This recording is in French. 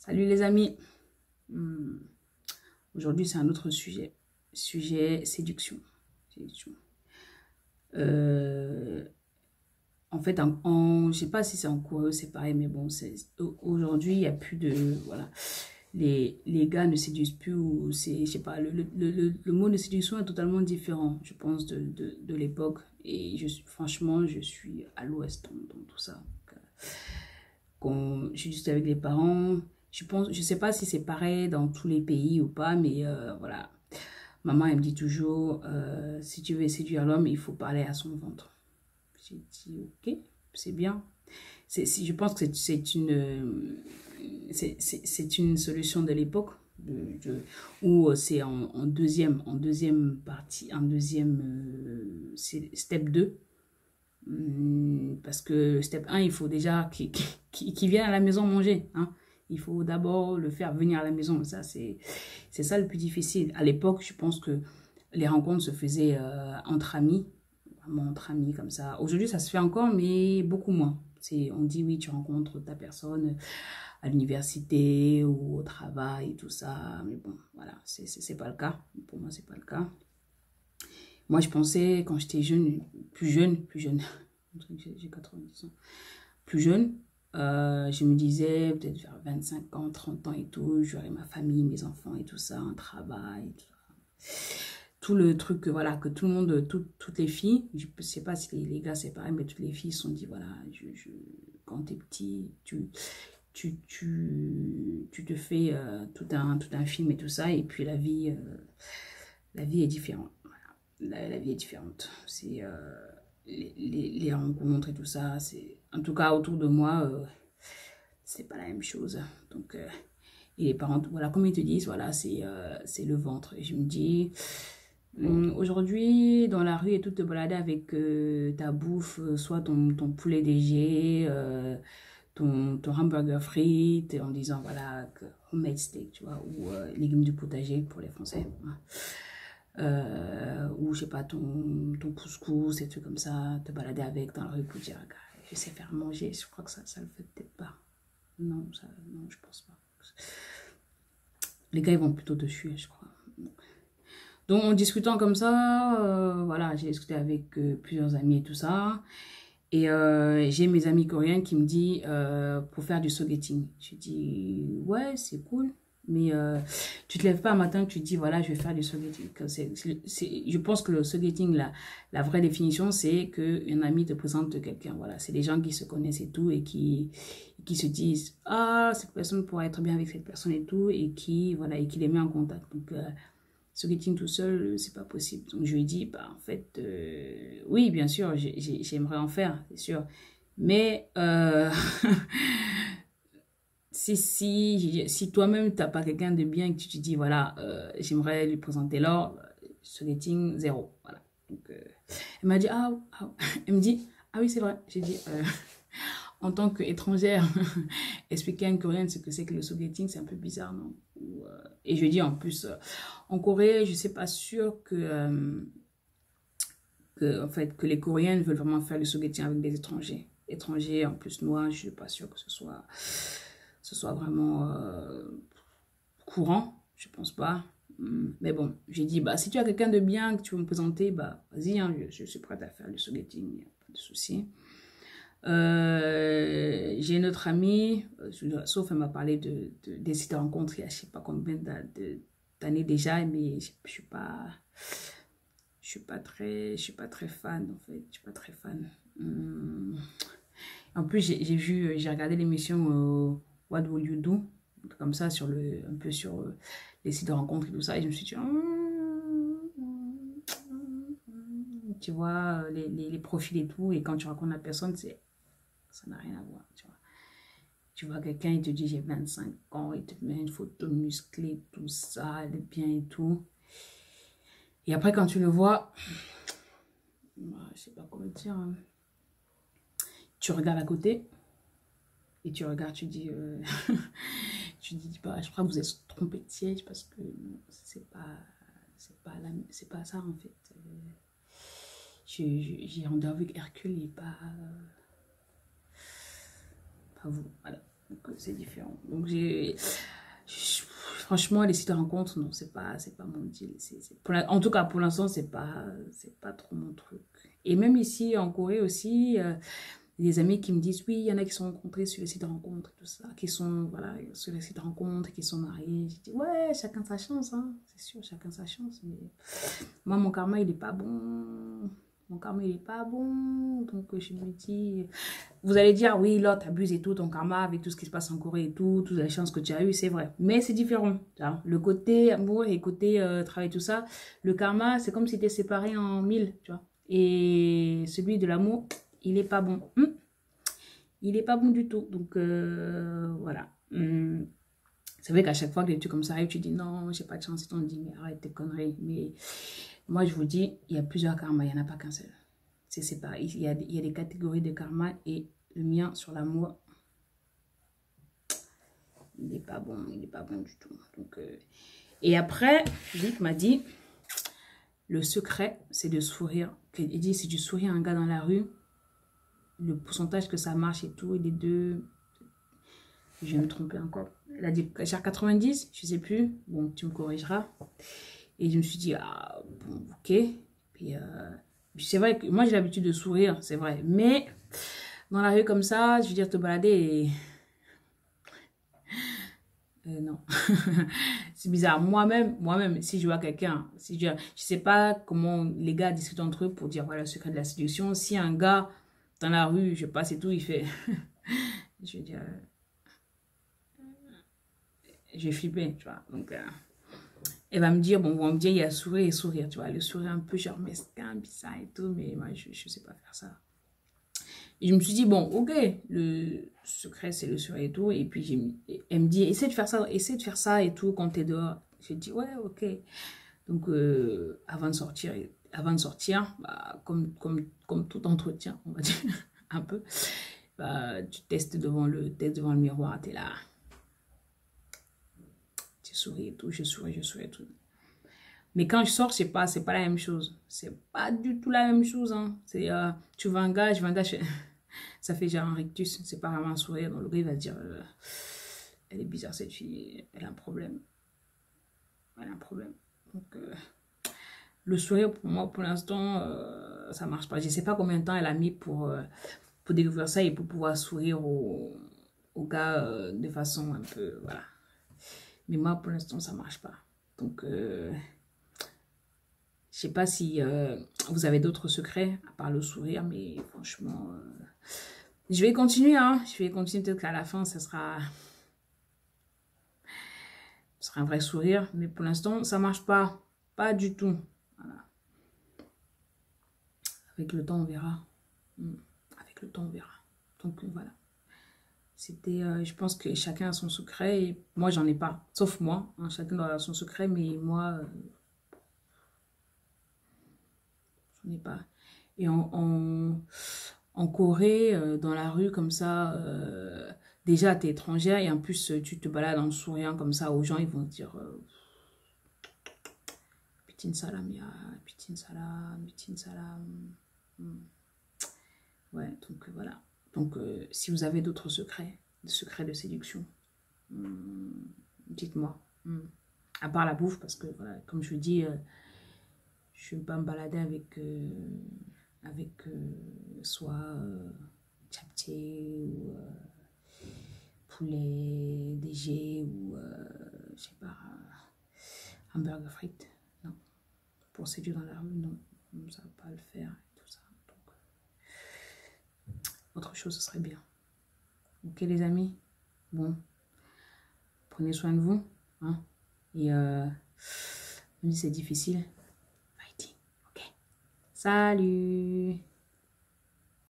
Salut les amis. Hmm. Aujourd'hui, c'est un autre sujet. Sujet séduction. Séduction. Euh, En fait, je sais pas si c'est en cours, c'est pareil, mais bon, aujourd'hui, il n'y a plus de... Voilà. Les gars ne séduisent plus, ou c'est, je sais pas, le mot de séduction est totalement différent, je pense, de l'époque. Et franchement, je suis à l'ouest dans tout ça. Quand je suis juste avec les parents, je sais pas si c'est pareil dans tous les pays ou pas, mais voilà. Maman, elle me dit toujours, si tu veux séduire l'homme, il faut parler à son ventre. J'ai dit, ok, c'est bien. Je pense que c'est une solution de l'époque, où c'est en deuxième partie, c'est step 2. Parce que step 1, il faut déjà qu'il vienne à la maison manger. Hein. Il faut d'abord le faire venir à la maison. Ça, c'est ça le plus difficile. À l'époque, je pense que les rencontres se faisaient entre amis. Vraiment entre amis, comme ça. Aujourd'hui, ça se fait encore, mais beaucoup moins. On dit, oui, tu rencontres ta personne à l'université ou au travail, tout ça. Mais bon, voilà, c'est pas le cas. Pour moi, c'est pas le cas. Moi, je pensais, quand j'étais jeune, plus jeune, j'ai 90 ans, plus jeune, je me disais, peut-être vers 25 ans, 30 ans et tout, j'aurai ma famille, mes enfants et tout ça, un travail, tout le truc, voilà, que tout le monde, toutes les filles, je ne sais pas si les gars c'est pareil, mais toutes les filles se sont dit, voilà, quand t'es petit, tu te fais tout un film et tout ça, et puis la vie est différente. La vie est différente. C'est les rencontres et tout ça. En tout cas, autour de moi, c'est pas la même chose. Donc, et les parents, voilà, comme ils te disent, voilà, c'est le ventre. Et je me dis, aujourd'hui, dans la rue et tout, te balader avec ta bouffe, soit ton poulet DG, ton hamburger frites, en disant, voilà, homemade steak, tu vois, ou légumes du potager pour les Français. Hein. Ou je sais pas, ton couscous, et trucs comme ça, te balader avec dans la rue pour dire, je sais faire manger, je crois que ça le fait peut-être pas. Non, non, je pense pas. Les gars, ils vont plutôt dessus, je crois. Donc, en discutant comme ça, voilà, j'ai discuté avec plusieurs amis et tout ça. Et j'ai mes amis coréens qui me disent pour faire du sogeting. Je dis, ouais, c'est cool. Mais tu te lèves pas un matin, tu te dis, voilà, je vais faire du sogeting. Je pense que le sogeting, la vraie définition, c'est qu'un ami te présente quelqu'un. Voilà, c'est des gens qui se connaissent et tout et qui se disent, ah, cette personne pourrait être bien avec cette personne et tout, et voilà, et qui les met en contact. Donc, sogeting tout seul, c'est pas possible. Donc je lui dis, bah en fait, oui, bien sûr, j'aimerais en faire, c'est sûr. Mais si toi-même t'as pas quelqu'un de bien et que tu te dis, voilà, j'aimerais lui présenter l'or, sogeting zéro. Voilà. Donc elle m'a dit, elle me dit, ah oui, c'est vrai. J'ai dit, en tant qu'étrangère, expliquer à une Coréenne ce que c'est que le sogeting, c'est un peu bizarre, non? Et je dis en plus, en Corée, je ne suis pas sûre en fait, que les Coréennes veulent vraiment faire le sogeting avec des étrangers. Étrangers, en plus noirs, je ne suis pas sûre que ce soit vraiment courant, je ne pense pas. Mais bon, j'ai dit, bah, si tu as quelqu'un de bien que tu veux me présenter, bah, vas-y, hein, je suis prête à faire le sogeting, il n'y a pas de souci. J'ai une autre amie, sauf elle m'a parlé des sites de rencontres il y a je sais pas combien d'années déjà, mais je suis pas très fan en fait, je suis pas très fan. En plus j'ai regardé l'émission What Will You Do, comme ça un peu sur les sites de rencontres et tout ça, et je me suis dit tu vois les profils et tout, et quand tu rencontres la personne, ça n'a rien à voir, tu vois. Tu vois quelqu'un, il te dit j'ai 25 ans, il te met une photo musclée, tout ça, elle est bien et tout. Et après, quand tu le vois, je sais pas comment dire, hein. Tu regardes à côté et tu regardes, tu dis, tu dis, bah, je crois que vous êtes trompé de siège parce que c'est pas ça en fait. J'ai rendez-vous avec Hercule et pas vous, voilà. Donc, c'est différent. Donc, franchement, les sites de rencontres, non, c'est pas mon deal. En tout cas, pour l'instant, c'est pas trop mon truc. Et même ici, en Corée aussi, des amis qui me disent, oui, il y en a qui sont rencontrés sur les sites de rencontres, tout ça, qui sont, voilà, sur les sites de rencontres, qui sont mariés. Je dis, ouais, chacun sa chance, hein. C'est sûr, chacun sa chance. Mais moi, mon karma, il est pas bon. Mon karma, il est pas bon. Donc, je me dis, vous allez dire, oui, là, t'abuses et tout, ton karma, avec tout ce qui se passe en Corée et tout, toutes les chances que tu as eues, c'est vrai. Mais c'est différent. Hein. Le côté amour et côté travail, tout ça, le karma, c'est comme si t'es séparé en mille, tu vois. Et celui de l'amour, il est pas bon. Il est pas bon du tout. Donc, voilà. C'est vrai qu'à chaque fois que des trucs comme ça arrivent, tu dis non, j'ai pas de chance. Et on dit, mais arrête tes conneries. Mais moi, je vous dis, il y a plusieurs karmas, il n'y en a pas qu'un seul. C'est séparé. Il y a des catégories de karma et le mien sur l'amour, il n'est pas bon. Il n'est pas bon du tout. Donc, et après, Vic m'a dit, le secret, c'est de sourire. Il dit, si tu souris à un gars dans la rue, le pourcentage que ça marche et tout, il est de... Je vais me tromper encore. Elle a dit, genre 90, je sais plus. Bon, tu me corrigeras. Et je me suis dit, ah, bon, ok. Puis, c'est vrai que moi, j'ai l'habitude de sourire, c'est vrai. Mais, dans la rue comme ça, je veux dire, te balader et... non. C'est bizarre. Moi-même, si je vois quelqu'un, si je sais pas comment les gars discutent entre eux pour dire, voilà, le secret de la séduction. Si un gars, dans la rue, je passe et tout, il fait... je veux dire... J'ai flippé, tu vois. Donc, elle va me dire, bon, on va me dire, il y a sourire et sourire, tu vois. Le sourire un peu genre mesquin, bizarre et tout, mais moi, je sais pas faire ça. Et je me suis dit, bon, ok, le secret, c'est le sourire et tout. Et puis, elle me dit, essaie de faire ça et tout quand t'es dehors. J'ai dit, ouais, ok. Donc, avant de sortir, bah, comme tout entretien, on va dire, un peu, bah, tu testes devant le miroir, t'es là. Tu souris et tout, je souris et tout. Mais quand je sors, c'est pas la même chose. C'est pas du tout la même chose. Hein. C'est, tu vois un gars, ça fait genre un rictus. C'est pas vraiment un sourire. Donc le gars, il va se dire, elle est bizarre cette fille, elle a un problème. Elle a un problème. Donc, le sourire, pour moi, pour l'instant, ça marche pas. Je sais pas combien de temps elle a mis pour découvrir ça et pour pouvoir sourire au gars de façon un peu, voilà. Mais moi, pour l'instant, ça marche pas. Donc, je sais pas si vous avez d'autres secrets à part le sourire, mais franchement, je vais continuer, hein. Je vais continuer, peut-être qu'à la fin, ça sera un vrai sourire, mais pour l'instant, ça marche pas. Pas du tout. Voilà. Avec le temps, on verra. Avec le temps, on verra. Donc, voilà. C'était, je pense que chacun a son secret, et moi, j'en ai pas. Sauf moi, hein. Chacun a son secret, mais moi, j'en ai pas. Et en Corée, dans la rue, comme ça, déjà, t'es étrangère et en plus, tu te balades en souriant comme ça aux gens, ils vont te dire Pitin salam, ya, pitin salam, pitin salam. Ouais, donc voilà. Donc, si vous avez d'autres secrets de séduction, dites-moi. À part la bouffe, parce que, voilà, comme je vous dis, je ne vais pas me balader avec soit chaptier ou poulet DG ou je sais pas, hamburger frites. Non. Pour séduire dans la rue, non. Ça va pas le faire et tout ça. Donc, autre chose, ce serait bien. Ok les amis? Bon. Prenez soin de vous. Hein? Et même si c'est difficile, fighting. Ok. Salut!